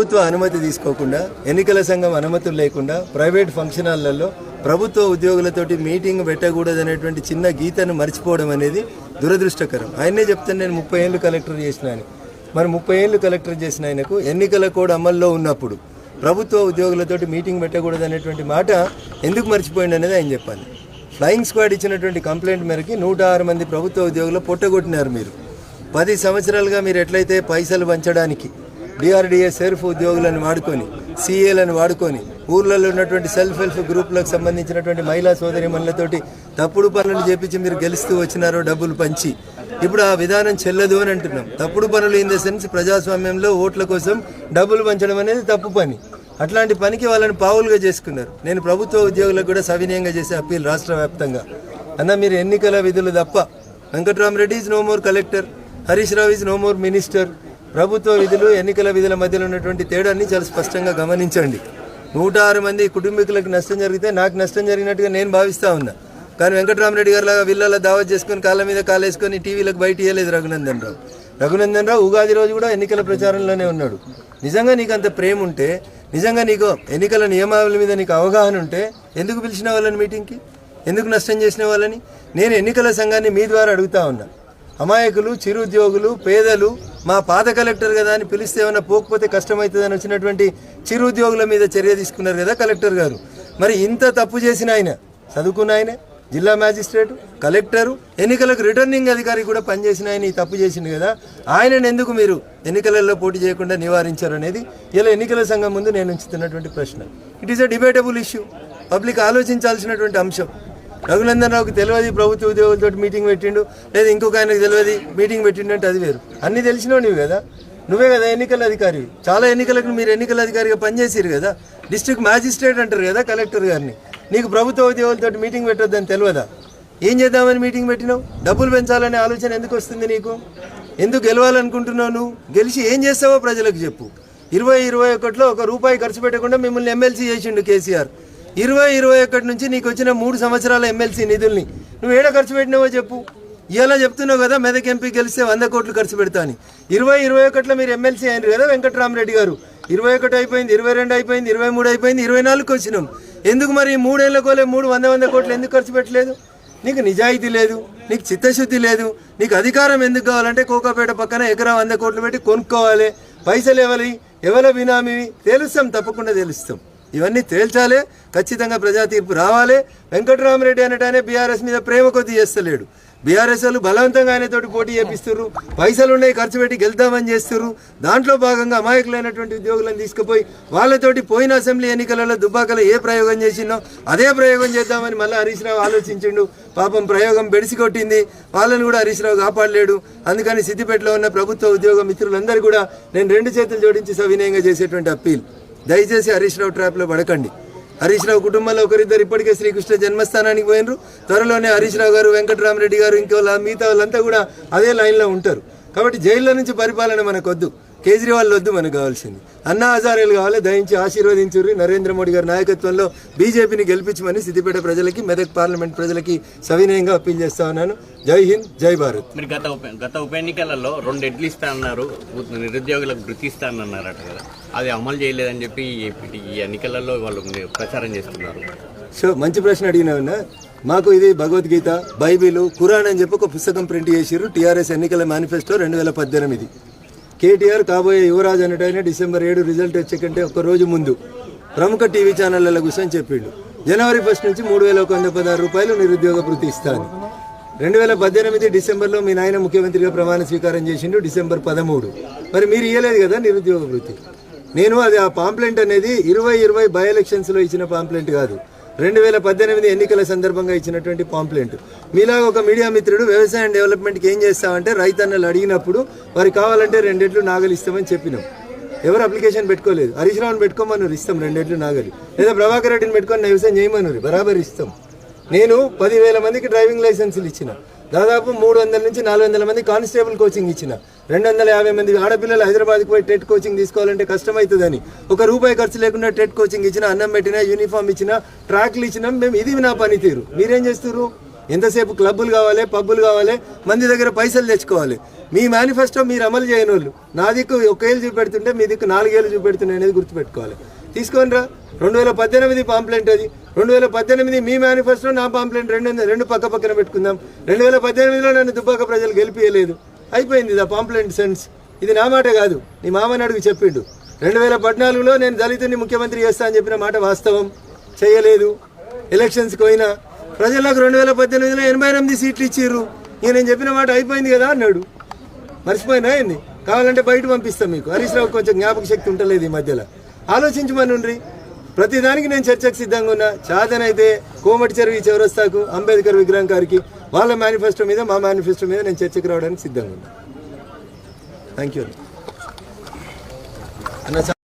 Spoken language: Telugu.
ప్రభుత్వ అనుమతి తీసుకోకుండా, ఎన్నికల సంఘం అనుమతులు లేకుండా ప్రైవేట్ ఫంక్షన్ హాల్లలో ప్రభుత్వ ఉద్యోగులతోటి మీటింగ్ పెట్టకూడదనేటువంటి చిన్న గీతను మర్చిపోవడం అనేది దురదృష్టకరం. ఆయనే చెప్తాను, నేను 30 ఏళ్ళు కలెక్టర్ చేసిన అని. మరి 30 ఏళ్ళు కలెక్టర్ చేసిన ఆయనకు ఎన్నికల కోడ్ అమల్లో ఉన్నప్పుడు ప్రభుత్వ ఉద్యోగులతోటి మీటింగ్ పెట్టకూడదనేటువంటి మాట ఎందుకు మర్చిపోయింది అనేది ఆయన చెప్పాలి. ఫ్లయింగ్ స్క్వాడ్ ఇచ్చినటువంటి కంప్లైంట్ మేరకి 106 మంది ప్రభుత్వ ఉద్యోగులు పొట్టగొట్టినారు. మీరు 10 సంవత్సరాలుగా మీరు ఎట్లయితే పైసలు పంచడానికి డిఆర్డిఏ సెర్ఫ్ ఉద్యోగులను వాడుకొని, సిఏలను వాడుకొని, ఊర్లలో ఉన్నటువంటి సెల్ఫ్ హెల్ప్ గ్రూపులకు సంబంధించినటువంటి మహిళా సోదరిమణులతోటి తప్పుడు పనులు చేపించి మీరు గెలుస్తూ వచ్చినారో డబ్బులు పంచి, ఇప్పుడు ఆ విధానం చెల్లదు అని అంటున్నాం. తప్పుడు పనులు ఇన్ ద సెన్స్ ప్రజాస్వామ్యంలో ఓట్ల కోసం డబ్బులు పంచడం అనేది తప్పు పని. అట్లాంటి పనికి వాళ్ళని పావులుగా చేసుకున్నారు. నేను ప్రభుత్వ ఉద్యోగులకు కూడా సవినయంగా చేసే అప్పీల్ రాష్ట్ర వ్యాప్తంగా, అన్న మీరు ఎన్నికల విధులు తప్ప, Venkatrami Reddy is no more collector, Harish Rao is no more minister. ప్రభుత్వ విధులు ఎన్నికల విధుల మధ్యలో ఉన్నటువంటి తేడాన్ని చాలా స్పష్టంగా గమనించండి. 106 మంది కుటుంబీకులకు నష్టం జరిగితే నాకు నష్టం జరిగినట్టుగా నేను భావిస్తూ ఉన్నా. కానీ వెంకట్రామరెడ్డి గారు లాగా విల్లాల దావత్ చేసుకొని కాళ్ళ మీద కాలేసుకొని టీవీలకు బయట ఇవ్వలేదు రఘునందన్ రావు. ఉగాది రోజు కూడా ఎన్నికల ప్రచారంలోనే ఉన్నాడు. నిజంగా నీకు అంత ప్రేమ ఉంటే, నిజంగా నీకు ఎన్నికల నియమావళి మీద నీకు అవగాహన ఉంటే ఎందుకు పిలిచిన వాళ్ళని మీటింగ్కి, ఎందుకు నష్టం చేసిన వాళ్ళని? నేను ఎన్నికల సంఘాన్ని మీ ద్వారా అడుగుతా ఉన్నా. అమాయకులు, చిరుద్యోగులు, పేదలు మా పాత కలెక్టర్ కదా అని పిలిస్తే ఏమైనా పోకపోతే కష్టమవుతుందని వచ్చినటువంటి చిరుద్యోగుల మీద చర్య తీసుకున్నారు కదా కలెక్టర్ గారు. మరి ఇంత తప్పు చేసిన ఆయన, చదువుకున్న ఆయన, జిల్లా మ్యాజిస్ట్రేటు, కలెక్టరు, ఎన్నికలకు రిటర్నింగ్ అధికారి కూడా పనిచేసిన ఆయన ఈ తప్పు చేసింది కదా, ఆయనను ఎందుకు మీరు ఎన్నికలలో పోటీ చేయకుండా నివారించారు అనేది ఇలా ఎన్నికల సంఘం ముందు నేను ఉంచుతున్నటువంటి ప్రశ్న. It is a debatable issue, public ఆలోచించాల్సినటువంటి అంశం. రఘునందన్ రావుకి తెలియదు ప్రభుత్వ ఉద్యోగులతో మీటింగ్ పెట్టిండు, లేదా ఇంకొక ఆయనకు తెలియదు మీటింగ్ పెట్టిండు అంటే అది వేరు. అన్నీ తెలిసినావు నీవు కదా, నువ్వే కదా ఎన్నికల అధికారి. చాలా ఎన్నికలకు మీరు ఎన్నికల అధికారిగా పనిచేసారు కదా, డిస్ట్రిక్ట్ మ్యాజిస్ట్రేట్ అంటారు కదా కలెక్టర్ గారిని. నీకు ప్రభుత్వ ఉద్యోగులతో మీటింగ్ పెట్టొద్దని తెలియదా? ఏం చేద్దామని మీటింగ్ పెట్టినావు? డబ్బులు పెంచాలనే ఆలోచన ఎందుకు వస్తుంది నీకు? ఎందుకు గెలవాలనుకుంటున్నావు? నువ్వు గెలిచి ఏం చేస్తావో ప్రజలకు చెప్పు. 2021లో ₹1 ఖర్చు పెట్టకుండా మిమ్మల్ని ఎమ్మెల్సీ చేసిండు కేసీఆర్. 2021 నుంచి నీకు వచ్చిన 3 సంవత్సరాల ఎమ్మెల్సీ నిధుల్ని నువ్వు ఏడ ఖర్చు పెట్టినావో చెప్పు. ఇలా చెప్తున్నావు కదా మెదక్ ఎంపీ గెలిస్తే 100 కోట్లు ఖర్చు పెడతా అని. 2021లో మీరు ఎమ్మెల్సీ అయినారు కదా వెంకట్రామరెడ్డి గారు. 21 అయిపోయింది, 22 అయిపోయింది, 23 అయిపోయింది, 24కి వచ్చినాం. ఎందుకు మరి 3 ఏళ్ళకోలే 100 కోట్లు ఎందుకు ఖర్చు పెట్టలేదు? నీకు నిజాయితీ లేదు, నీకు చిత్తశుద్ధి లేదు. నీకు అధికారం ఎందుకు కావాలంటే కోకాపేట పక్కన ఎకరా 100 కోట్లు పెట్టి కొనుక్కోవాలి. పైసలు ఎవరి బినామీవి తేలుస్తాం, తప్పకుండా తేలుస్తాం. ఇవన్నీ తేల్చాలి, ఖచ్చితంగా ప్రజా తీర్పు రావాలి. వెంకట్రామరెడ్డి అనేటానే బీఆర్ఎస్ మీద ప్రేమ కొద్ది చేస్తలేడు. బీఆర్ఎస్ వాళ్ళు బలవంతంగా ఆయనతోటి పోటీ చేపిస్తున్నారు, పైసలు ఉన్నాయి ఖర్చు పెట్టి గెలుద్దామని చేస్తున్నారు. దాంట్లో భాగంగా అమాయకులైనటువంటి ఉద్యోగులను తీసుకుపోయి వాళ్ళతోటి పోయిన అసెంబ్లీ ఎన్నికలలో దుబ్బాకలో ఏ ప్రయోగం చేసిందో అదే ప్రయోగం చేద్దామని మళ్ళీ హరీష్ రావు ఆలోచించిండు. పాపం ప్రయోగం బెడిసి కొట్టింది, వాళ్ళని కూడా హరీష్ రావు కాపాడలేడు. అందుకని సిద్దిపేటలో ఉన్న ప్రభుత్వ ఉద్యోగ మిత్రులందరూ కూడా నేను 2 చేతులు జోడించి సవినయంగా చేసేటువంటి అప్పీల్, దయచేసి హరీష్ రావు ట్రాప్లో పడకండి. హరీష్ రావు కుటుంబంలో ఒకరిద్దరు ఇప్పటికే శ్రీకృష్ణ జన్మస్థానానికి పోయినరు. త్వరలోనే హరీష్ రావు గారు, వెంకట్రామరెడ్డి గారు, ఇంకో మిగతా వాళ్ళంతా కూడా అదే లైన్లో ఉంటారు. కాబట్టి జైల్లో నుంచి పరిపాలన మనకొద్దు, కేజ్రీవాల్ వద్దు, మనకు కావాల్సింది అన్నా హజారేలు కావాలి. దయించి ఆశీర్వదించుర్రి. నరేంద్ర మోడీ గారి నాయకత్వంలో బీజేపీని గెలిపించమని సిద్దిపేట ప్రజలకి, మెదక్ పార్లమెంట్ ప్రజలకి సవినయంగా అప్పీల్ చేస్తా ఉన్నాను. జై హింద్, జై భారత్. మీరు గత ఉప ఎన్నికలలో 2 ఎడ్లు ఇస్తా అన్నారు, నిరుద్యోగులకు వృత్తి ఇస్తా అన్నారట కదా, అది అమలు చేయలేదని చెప్పి ఈ ఎన్నికలలో వాళ్ళు ప్రచారం చేస్తున్నారు. సో మంచి ప్రశ్న అడిగినావున్నా. మాకు ఇది భగవద్గీత, బైబిల్, ఖురాన్ అని చెప్పి ఒక పుస్తకం ప్రింట్ చేసిర్రు. టీఆర్ఎస్ ఎన్నికల మేనిఫెస్టో 2018. కేటీఆర్ కాబోయే యువరాజు అన్నట్టయినా December 7 రిజల్ట్ వచ్చే కంటే ఒక రోజు ముందు ప్రముఖ టీవీ ఛానళ్ల కూర్చొని చెప్పిండు, January 1 నుంచి ₹3,116 నిరుద్యోగ భృతి ఇస్తాను. 2018 డిసెంబర్లో మీ నాయన ముఖ్యమంత్రిగా ప్రమాణ స్వీకారం చేసిండు December 13. మరి మీరు ఇవ్వలేదు కదా నిరుద్యోగ భృతి. నేను అది ఆ పాంప్లెంట్ అనేది 2020 బై ఎలక్షన్స్లో ఇచ్చిన పాంప్లెంట్ కాదు, 2018 ఎన్నికల సందర్భంగా ఇచ్చినటువంటి పాంప్లెంట్. మీలాగా ఒక మీడియా మిత్రుడు వ్యవసాయం డెవలప్మెంట్కి ఏం చేస్తామంటే రైతన్నలు అడిగినప్పుడు వారికి కావాలంటే 2 ఎడ్లు నాగలు ఇస్తామని చెప్పినాం. ఎవరు అప్లికేషన్ పెట్టుకోలేదు. హరీష్ రావుని పెట్టుకోమన్నారు, ఇస్తాం 2 ఎడ్లు నాగలి. లేదా ప్రభాకర్ రెడ్డిని పెట్టుకొని వ్యవసాయం చేయమన్నారు, బరాబర్ ఇస్తాం. నేను 10,000 మందికి డ్రైవింగ్ లైసెన్సులు ఇచ్చిన, దాదాపు 300 నుంచి 400 మంది కానిస్టేబుల్ కోచింగ్ ఇచ్చిన, 250 మంది ఆడపిల్లలు హైదరాబాద్కి పోయి టెట్ కోచింగ్ తీసుకోవాలంటే కష్టమవుతుందని ₹1 ఖర్చు లేకుండా టెట్ కోచింగ్ ఇచ్చిన, అన్నం పెట్టినా, యూనిఫామ్ ఇచ్చిన, ట్రాక్లు ఇచ్చినాం. మేము ఇది నా పనితీరు. మీరేం చేస్తారు? ఎంతసేపు క్లబ్బులు కావాలి, పబ్బులు కావాలి, మంది దగ్గర పైసలు తెచ్చుకోవాలి. మీ మేనిఫెస్టో మీరు అమలు చేయని వాళ్ళు నా దిక్కు 1 ఏళ్ళు చూపెడుతుంటే మీ దిక్కు 4 ఏళ్ళు చూపెడుతున్నాయి అనేది గుర్తుపెట్టుకోవాలి. తీసుకొని రా 2018 పాంప్లెంట్ అది 2018 మీ మేనిఫెస్టో నా పాంప్లెంట్ రెండు పక్క పక్కన పెట్టుకుందాం. 2018లో నన్ను దుబ్బాక ప్రజలు గెలిపియలేదు, అయిపోయింది ఆ పాంప్లెంట్ సెన్స్. ఇది నా మాట కాదు, నీ మామని అడుగు చెప్పిండు. 2014లో నేను దళితుని ముఖ్యమంత్రి చేస్తా అని చెప్పిన మాట వాస్తవం, చేయలేదు. ఎలక్షన్స్కి పోయినా ప్రజలు నాకు 2018లో 88 సీట్లు ఇచ్చిర్రు, ఇక నేను చెప్పిన మాట అయిపోయింది కదా అన్నాడు. మర్చిపోయినా ఏంది? కావాలంటే బయట పంపిస్తాం మీకు. హరీష్ రావు కొంచెం జ్ఞాపక శక్తి ఉంటలేదు ఈ మధ్యలో, ఆలోచించమనుండ్రి. ప్రతిదానికి నేను చర్చకు సిద్ధంగా ఉన్నా. చాదనైతే కోమటి చెరువు చౌరస్తాకు అంబేద్కర్ విగ్రహం గారికి వాళ్ళ మేనిఫెస్టో మీద మా మేనిఫెస్టో మీద నేను చర్చకు రావడానికి సిద్ధంగా ఉన్నా. థ్యాంక్ యూ అన్న.